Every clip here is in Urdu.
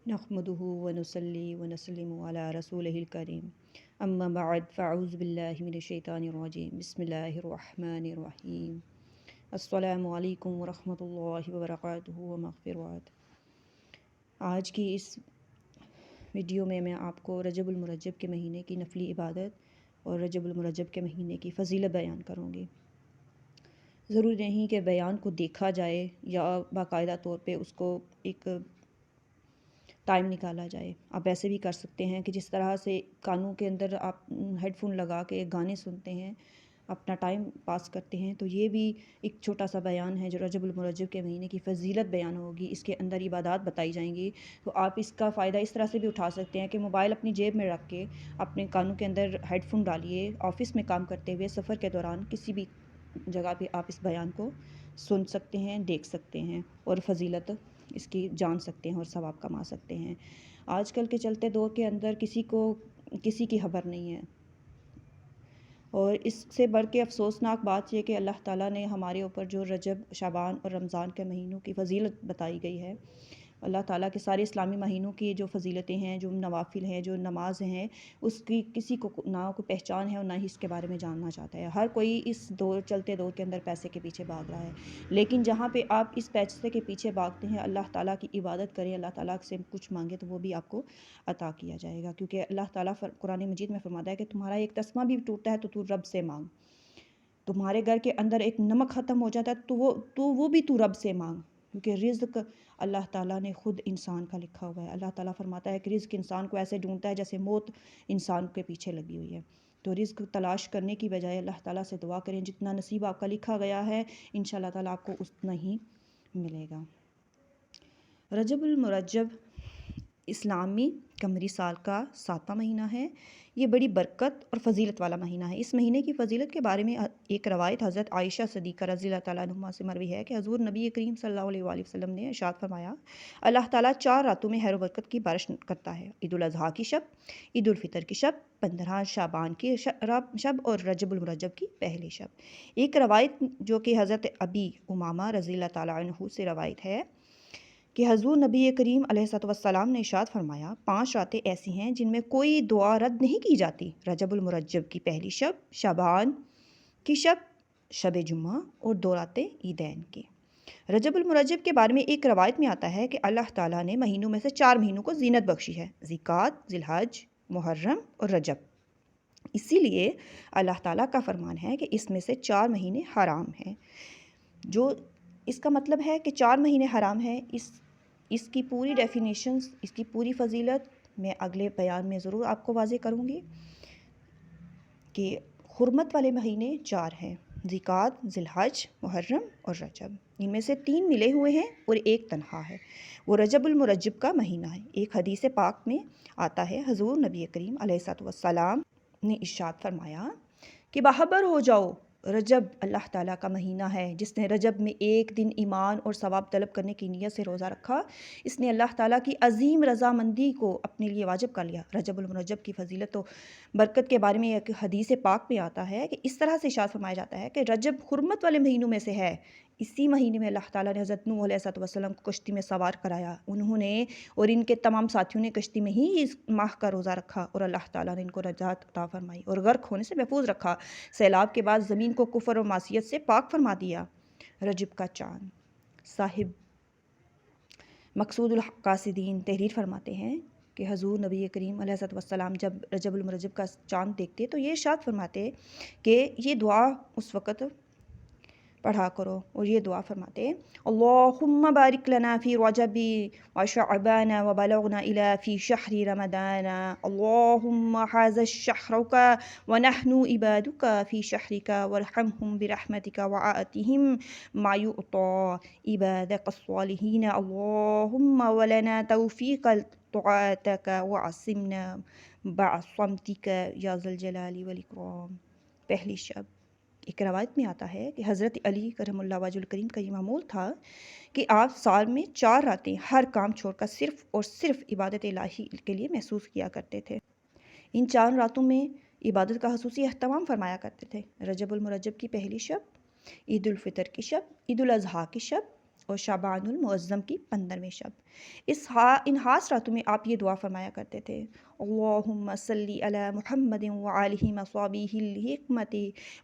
نحمده ونصلي ونسلم على رسوله الكريم اما بعد فاعوذ باللہ من الشیطان الرجیم بسم اللہ الرحمن الرحیم السلام علیکم ورحمۃ اللہ وبرکاتہ ومغفرات۔ آج کی اس ویڈیو میں آپ کو رجب المرجب کے مہینے کی نفلی عبادت اور رجب المرجب کے مہینے کی فضیلت بیان کروں گی۔ ضروری نہیں کہ بیان کو دیکھا جائے یا باقاعدہ طور پہ اس کو ایک ٹائم نکالا جائے، آپ ایسے بھی کر سکتے ہیں کہ جس طرح سے کانوں کے اندر آپ ہیڈ فون لگا کے گانے سنتے ہیں، اپنا ٹائم پاس کرتے ہیں، تو یہ بھی ایک چھوٹا سا بیان ہے جو رجب المرجب کے مہینے کی فضیلت بیان ہوگی، اس کے اندر عبادات بتائی جائیں گی۔ تو آپ اس کا فائدہ اس طرح سے بھی اٹھا سکتے ہیں کہ موبائل اپنی جیب میں رکھ کے اپنے کانوں کے اندر ہیڈ فون ڈالیے، آفس میں کام کرتے ہوئے، سفر کے دوران کسی بھی جگہ پہ آپ اس بیان کو سن سکتے ہیں، دیکھ سکتے ہیں اور فضیلت اس کی جان سکتے ہیں اور ثواب کما سکتے ہیں۔ آج کل کے چلتے دور کے اندر کسی کی خبر نہیں ہے، اور اس سے بڑھ کے افسوسناک بات یہ کہ اللہ تعالیٰ نے ہمارے اوپر جو رجب، شعبان اور رمضان کے مہینوں کی فضیلت بتائی گئی ہے، اللہ تعالیٰ کے سارے اسلامی مہینوں کی جو فضیلتیں ہیں، جو نوافل ہیں، جو نماز ہیں، اس کی کسی کو نہ کوئی پہچان ہے اور نہ ہی اس کے بارے میں جاننا چاہتا ہے۔ ہر کوئی اس چلتے دور کے اندر پیسے کے پیچھے بھاگ رہا ہے، لیکن جہاں پہ آپ اس پیسے کے پیچھے بھاگتے ہیں، اللہ تعالیٰ کی عبادت کریں، اللہ تعالیٰ سے کچھ مانگے تو وہ بھی آپ کو عطا کیا جائے گا، کیونکہ اللہ تعالیٰ قرآن مجید میں فرماتا ہے کہ تمہارا ایک تسمہ بھی ٹوٹتا ہے تو رب سے مانگ، تمہارے گھر کے اندر ایک نمک ختم ہو جاتا ہے تو وہ بھی رب سے مانگ، کیونکہ رزق اللہ تعالیٰ نے خود انسان کا لکھا ہوا ہے۔ اللہ تعالیٰ فرماتا ہے کہ رزق انسان کو ایسے ڈھونڈتا ہے جیسے موت انسان کے پیچھے لگی ہوئی ہے۔ تو رزق تلاش کرنے کی بجائے اللہ تعالیٰ سے دعا کریں، جتنا نصیب آپ کا لکھا گیا ہے انشاءاللہ تعالیٰ آپ کو اتنا ہی ملے گا۔ رجب المرجب اسلامی قمری سال کا 7واں مہینہ ہے۔ یہ بڑی برکت اور فضیلت والا مہینہ ہے۔ اس مہینے کی فضیلت کے بارے میں ایک روایت حضرت عائشہ صدیقہ رضی اللہ تعالیٰ عنہا سے مروی ہے کہ حضور نبی کریم صلی اللہ علیہ وآلہ وسلم نے ارشاد فرمایا، اللہ تعالیٰ 4 راتوں میں خیر و برکت کی بارش کرتا ہے: عید الاضحیٰ کی شب، عید الفطر کی شب، 15 شعبان کی شب اور رجب المرجب کی پہلی شب۔ ایک روایت جو کہ حضرت ابی امامہ رضی اللہ تعالیٰ عنہ سے روایت ہے کہ حضور نبی کریم علیہ السلام نے ارشاد فرمایا، 5 راتیں ایسی ہیں جن میں کوئی دعا رد نہیں کی جاتی: رجب المرجب کی پہلی شب، شعبان کی شب، شب جمعہ اور 2 راتیں عیدین کی۔ رجب المرجب کے بارے میں ایک روایت میں آتا ہے کہ اللہ تعالیٰ نے مہینوں میں سے 4 مہینوں کو زینت بخشی ہے: ذیقعدہ، ذی الحج، محرم اور رجب۔ اسی لیے اللہ تعالیٰ کا فرمان ہے کہ اس میں سے 4 مہینے حرام ہیں، جو اس کا مطلب ہے کہ 4 مہینے حرام ہیں۔ اس کی پوری ڈیفینیشنز، اس کی پوری فضیلت میں اگلے بیان میں ضرور آپ کو واضح کروں گی کہ حرمت والے مہینے 4 ہیں: ذیقعدہ، ذی الحج، محرم اور رجب۔ ان میں سے 3 ملے ہوئے ہیں اور ایک تنہا ہے، وہ رجب المرجب کا مہینہ ہے۔ ایک حدیث پاک میں آتا ہے، حضور نبی کریم علیہ السلام نے ارشاد فرمایا کہ باخبر ہو جاؤ، رجب اللہ تعالیٰ کا مہینہ ہے۔ جس نے رجب میں ایک دن ایمان اور ثواب طلب کرنے کی نیت سے روزہ رکھا، اس نے اللہ تعالیٰ کی عظیم رضامندی کو اپنے لیے واجب کر لیا۔ رجب المرجب کی فضیلت و برکت کے بارے میں ایک حدیث پاک میں آتا ہے کہ اس طرح سے ارشاد فرمایا جاتا ہے کہ رجب حرمت والے مہینوں میں سے ہے۔ اسی مہینے میں اللہ تعالیٰ نے حضرت نوح علیہ السلام کو کشتی میں سوار کرایا، انہوں نے اور ان کے تمام ساتھیوں نے کشتی میں ہی اس ماہ کا روزہ رکھا اور اللہ تعالیٰ نے ان کو نجات عطا فرمائی اور غرق ہونے سے محفوظ رکھا۔ سیلاب کے بعد زمین کو کفر اور معصیت سے پاک فرما دیا۔ رجب کا چاند، صاحب مقصود القاصدین تحریر فرماتے ہیں کہ حضور نبی کریم علیہ السلام جب رجب المرجب کا چاند دیکھتے تو یہ ارشاد فرماتے کہ یہ دعا اس وقت پڑھا کرو، اور یہ دعا فرماتے: اللہم بارک لنا فی رجب و شعبان و بلغنا الی فی شہر رمضان، اللہم حاذا الشہرک و نحن عبادک فی شہرک وارحمہم برحمتک وآتہم ما یعطی عبادک الصالحین، اللہم ولنا توفیق طاعتک وعصمنا بعصمتک یا ذا الجلال والاکرام۔ پہلی شب۔ ایک روایت میں آتا ہے کہ حضرت علی کرم اللہ وجہ الکریم کا یہ معمول تھا کہ آپ سال میں 4 راتیں ہر کام چھوڑ کر صرف اور صرف عبادت الہی کے لیے محسوس کیا کرتے تھے۔ ان 4 راتوں میں عبادت کا خصوصی اہتمام فرمایا کرتے تھے: رجب المرجب کی پہلی شب، عید الفطر کی شب، عید الاضحیٰ کی شب اور شعبان المعظم کی 15ویں شب۔ ان خاص راتوں میں آپ یہ دعا فرمایا کرتے تھے، اللہم صلی علی محمد وآلہ مصابیح الحکمت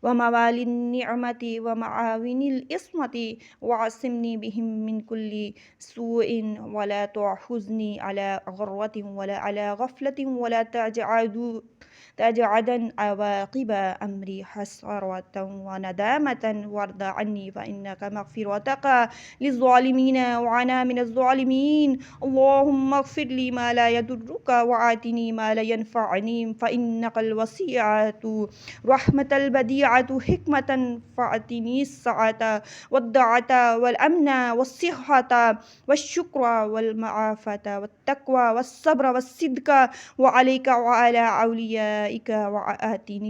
وموالی النعمت ومعاون العصمت وعصمنی بہم من کل سوء ولا تأخذنی علی غرۃ ولا علی غفلۃ ولا تجعدن عواقب امری حسرۃ وندامۃ وارض عنی فإنک مغفرتک للظالمین وعنا من الظالمین اللهم اغفر لي ما لا يضرك وآتني ما لا ينفعني فإنك الوسيعة رحمة البديعة حكمة فأتني السعادة والدعاة والأمن والصحة والشكر والمعافاة والتقوى والصبر والصدق وعليك وعلى أوليائك وآتني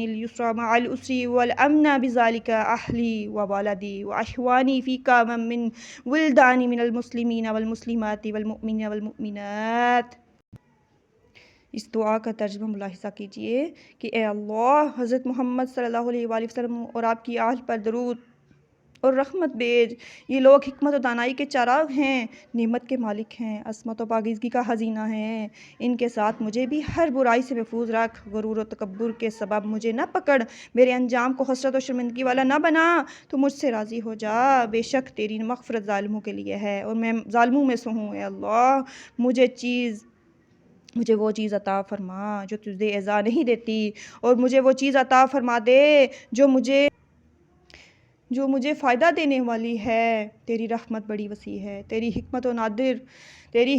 اليسرى مع الأسر والأمن بذلك أهلي وولدي وأخواني في كام من ولداني من المسلمين والمسلمات والمؤمنين والمؤمنات۔ اس دعا کا ترجمہ ملاحظہ کیجئے کہ اے اللہ، حضرت محمد صلی اللہ علیہ وآلہ وسلم اور آپ کی آل پر درود اور رحمت بھیج۔ یہ لوگ حکمت و دانائی کے چراغ ہیں، نعمت کے مالک ہیں، عصمت و پاکیزگی کا خزینہ ہیں۔ ان کے ساتھ مجھے بھی ہر برائی سے محفوظ رکھ، غرور و تکبر کے سبب مجھے نہ پکڑ، میرے انجام کو حسرت و شرمندگی والا نہ بنا، تو مجھ سے راضی ہو جا۔ بے شک تیری مغفرت ظالموں کے لیے ہے اور میں ظالموں میں سے ہوں۔ اے اللہ، مجھے وہ چیز عطا فرما جو تجھے ایذا نہیں دیتی، اور مجھے وہ چیز عطا فرما دے جو مجھے فائدہ دینے والی ہے۔ تیری رحمت بڑی وسیع ہے، تیری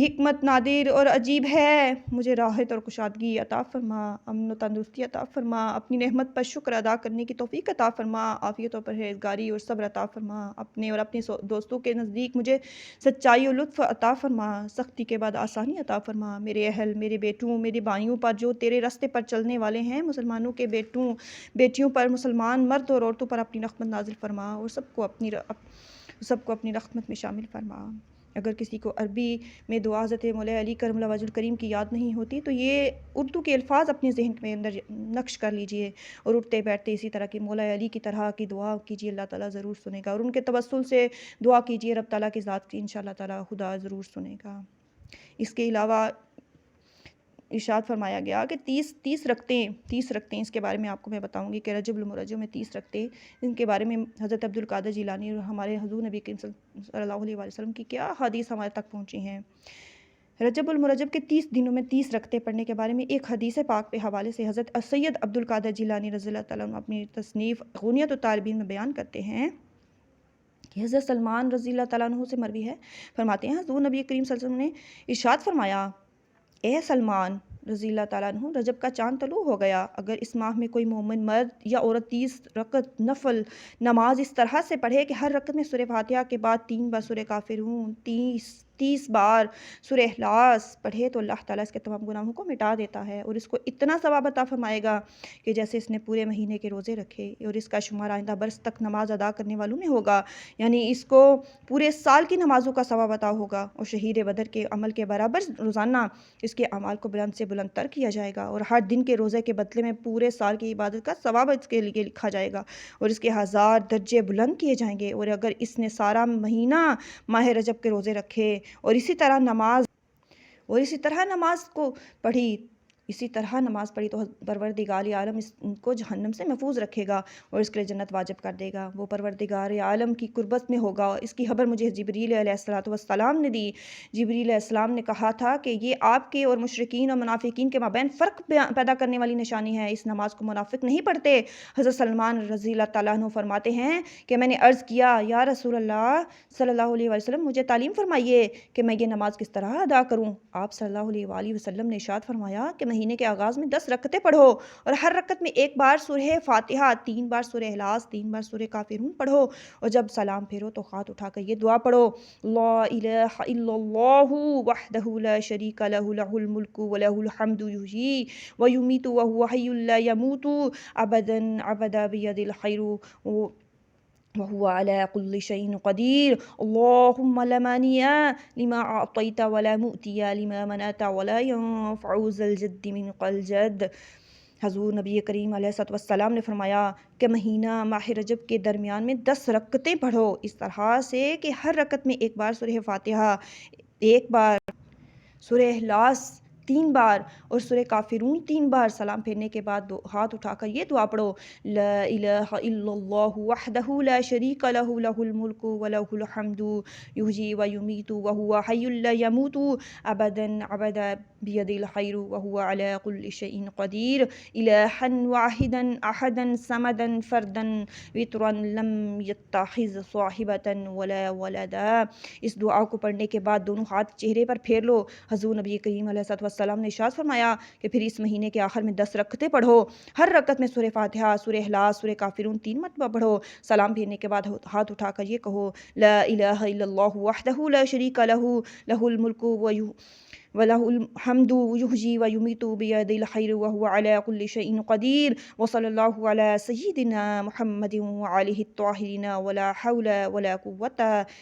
حکمت نادر اور عجیب ہے۔ مجھے راحت اور کشادگی عطا فرما، امن و تندرستی عطا فرما، اپنی نعمت پر شکر ادا کرنے کی توفیق عطا فرما، عافیت و پرہیزگاری اور صبر عطا فرما، اپنے اور اپنے دوستوں کے نزدیک مجھے سچائی اور لطف عطا فرما، سختی کے بعد آسانی عطا فرما۔ میرے اہل، میرے بیٹوں، میرے بھائیوں پر جو تیرے راستے پر چلنے والے ہیں، مسلمانوں کے بیٹیوں پر، مسلمان مرد اور عورتوں پر اپنی رحمت نازل فرما اور سب کو اپنی رحمت میں شامل فرما۔ اگر کسی کو عربی میں دعا حضرت مولا علی کرم اللہ وجہ الکریم کی یاد نہیں ہوتی تو یہ اردو کے الفاظ اپنے ذہن میں اندر نقش کر لیجئے اور اٹھتے بیٹھتے اسی طرح کی مولا علی کی طرح کی دعا کیجئے، اللہ تعالیٰ ضرور سنے گا، اور ان کے توسل سے دعا کیجئے، رب تعالیٰ کی ذات کی انشاءاللہ تعالیٰ خدا ضرور سنے گا۔ اس کے علاوہ ارشاد فرمایا گیا کہ 30 رکعتیں اس کے بارے میں آپ کو میں بتاؤں گی کہ رجب المرجب میں 30 رکعتیں، ان کے بارے میں حضرت عبدالقادر جیلانی اور ہمارے حضور نبی کریم صلی اللہ علیہ وسلم کی کیا حدیث ہمارے تک پہنچی ہیں۔ رجب المرجب کے 30 دنوں میں 30 رکعتیں پڑھنے کے بارے میں ایک حدیث پاک پہ حوالے سے حضرت سید عبدالقادر جیلانی رضی اللہ تعالیٰ عنہ اپنی تصنیف غنیۃ الطالبین میں بیان کرتے ہیں کہ حضرت سلمان رضی اللہ تعالیٰ عنہ سے مروی ہے، فرماتے ہیں حضور نبی کریم صلی اللہ علیہ وسلم نے ارشاد فرمایا، اے سلمان رضی اللہ تعالیٰ عنہ، رجب کا چاند طلوع ہو گیا، اگر اس ماہ میں کوئی مومن مرد یا عورت 30 رکعت نفل نماز اس طرح سے پڑھے کہ ہر رکعت میں سورہ فاتحہ کے بعد 3 بار سورہ کافرون، 30 بار سورہ اخلاص پڑھے تو اللہ تعالیٰ اس کے تمام گناہوں کو مٹا دیتا ہے اور اس کو اتنا ثواب عطا فرمائے گا کہ جیسے اس نے پورے مہینے کے روزے رکھے، اور اس کا شمار آئندہ برس تک نماز ادا کرنے والوں میں ہوگا، یعنی اس کو پورے سال کی نمازوں کا ثواب عطا ہوگا، اور شہید بدر کے عمل کے برابر روزانہ اس کے اعمال کو بلند سے بلند تر کیا جائے گا، اور ہر دن کے روزے کے بدلے میں پورے سال کی عبادت کا ثواب اس کے لیے لکھا جائے گا، اور اس کے 1000 درجے بلند کیے جائیں گے۔ اور اگر اس نے سارا مہینہ ماہ رجب کے روزے رکھے اور اسی طرح نماز پڑھی تو پروردگار عالم اس کو جہنم سے محفوظ رکھے گا اور اس کے لیے جنت واجب کر دے گا۔ وہ پروردگار عالم کی قربت میں ہوگا۔ اس کی خبر مجھے جبریل علیہ السلام نے دی۔ جبریل علیہ السلام نے کہا تھا کہ یہ آپ کے اور مشرکین اور منافقین کے مابین فرق پیدا کرنے والی نشانی ہے، اس نماز کو منافق نہیں پڑھتے۔ حضرت سلمان رضی اللہ تعالیٰ عنہ فرماتے ہیں کہ میں نے عرض کیا، یا رسول اللہ صلی اللہ علیہ وسلم، مجھے تعلیم فرمائیے کہ میں یہ نماز کس طرح ادا کروں۔ آپ صلی اللہ علیہ وآلہ وسلم نے ارشاد فرمایا کہ مہینے کے آغاز میں 10 رکعتیں پڑھو اور ہر رکعت میں 1 بار سورہ فاتحہ، 3 بار سورہ اخلاص، 3 بار سورہ کافرون پڑھو، اور جب سلام پھیرو تو ہاتھ اٹھا کر یہ دعا پڑھو، لا الہ الا اللہ وحدہ لا شریک لہ لہ الملک ولہ الحمد یحیی ویمیت وہو حی لا یموت ابدا بیدہ الخیر وهو على كل شيء قدير اللهم لا مانع لما أعطيت ولا مؤتي لما منعت ولا ينفع ذا الجد منك الجد حضور نبی کریم علیہ الصلوۃ والسلام نے فرمایا کہ مہینہ ماہ رجب کے درمیان میں 10 رکعتیں پڑھو، اس طرح سے کہ ہر رکعت میں ایک بار سورہ فاتحہ، ایک بار سورہ اخلاص 3 بار اور سورہ کافرون 3 بار، سلام پھیرنے کے بعد ہاتھ اٹھا کر یہ دعا پڑھو، لا الہ الا اللہ وحدہ لا شریک لہ لہ الملک ولہ الحمد یحیی و یمیت وہو حی لا یموت ابدا ابدا بیدہ الخیر وہو علی کل شیء قدیر، الہا واحدا احدا صمدا فردا وترا لم یتخذ صاحبۃ ولا ولدا۔ اس دعا کو پڑھنے کے بعد دونوں ہاتھ چہرے پر پھیر لو۔ حضور نبی کریم علیہ الصلوۃ والسلام نے ارشاد فرمایا کہ پھر اس مہینے کے آخر میں 10 رکعتیں پڑھو، ہر رکعت میں سورہ فاتحہ، سورہ اخلاص، سورہ کافرون 3 مرتبہ پڑھو، سلام پھیرنے کے بعد ہاتھ اٹھا کر یہ کہو، لا الہ الا اللہ وحدہ لا شریک لہ لہ الملک وَلَهُ الْحَمْدُ يُحْيِي وَيُمِيتُ بِيَدِهِ الْخَيْرُ وَهُوَ عَلَى كُلِّ شَيْءٍ قَدِيرٌ وَصَلَّى اللَّهُ عَلَى سَيِّدِنَا مُحَمَّدٍ وَآلِهِ الطَّاهِرِينَ وَلَا حَوْلَ وَلَا قُوَّةَ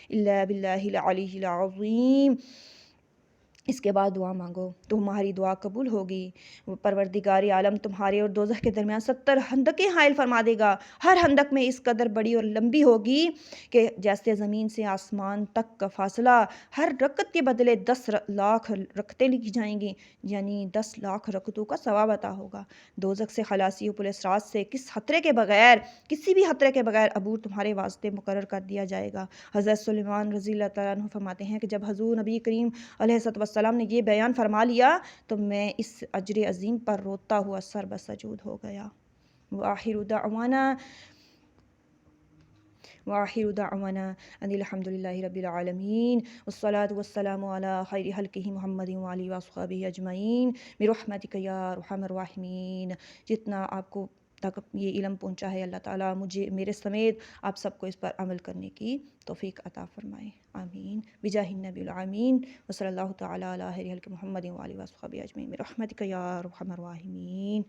إِلَّا بِاللَّهِ الْعَلِيِّ الْعَظِيمِ۔ اس کے بعد دعا مانگو، تمہاری دعا قبول ہوگی، پروردگار عالم تمہارے اور دوزخ کے درمیان 70 خندقیں حائل فرما دے گا، ہر خندق میں اس قدر بڑی اور لمبی ہوگی کہ جیسے زمین سے آسمان تک کا فاصلہ، ہر رکعت کے بدلے 10 لاکھ رکعتیں لکھی جائیں گی، یعنی 10 لاکھ رکعتوں کا ثواب عطا ہوگا۔ دوزخ سے خلاصی و پولیس راز سے کس خطرے کے بغیر، کسی بھی خطرے کے بغیر عبور تمہارے واسطے مقرر کر دیا جائے گا۔ حضرت سلیمان رضی اللہ تعالیٰ عنہ فرماتے ہیں کہ جب حضور نبی کریم علیہ السلام نے یہ بیان فرما لیا تو میں اس اجر عظیم پر روتا ہوا سر بسجود ہو گیا۔ وآخر دعوانا ان الحمد للہ رب العالمین والصلاة والسلام علی خیر خلقہ محمد وآلہ وصحبہ اجمعین برحمتک یا ارحم الراحمین۔ جتنا آپ کو تک یہ علم پہنچا ہے، اللہ تعالیٰ مجھے میرے سمیت آپ سب کو اس پر عمل کرنے کی توفیق عطا فرمائے، آمین بجاہ النبی العامین وصلی اللہ تعالیٰ علی خیر خلق محمد وآلہ وصحبہ اجمعین برحمتک یا ارحم الراحمین،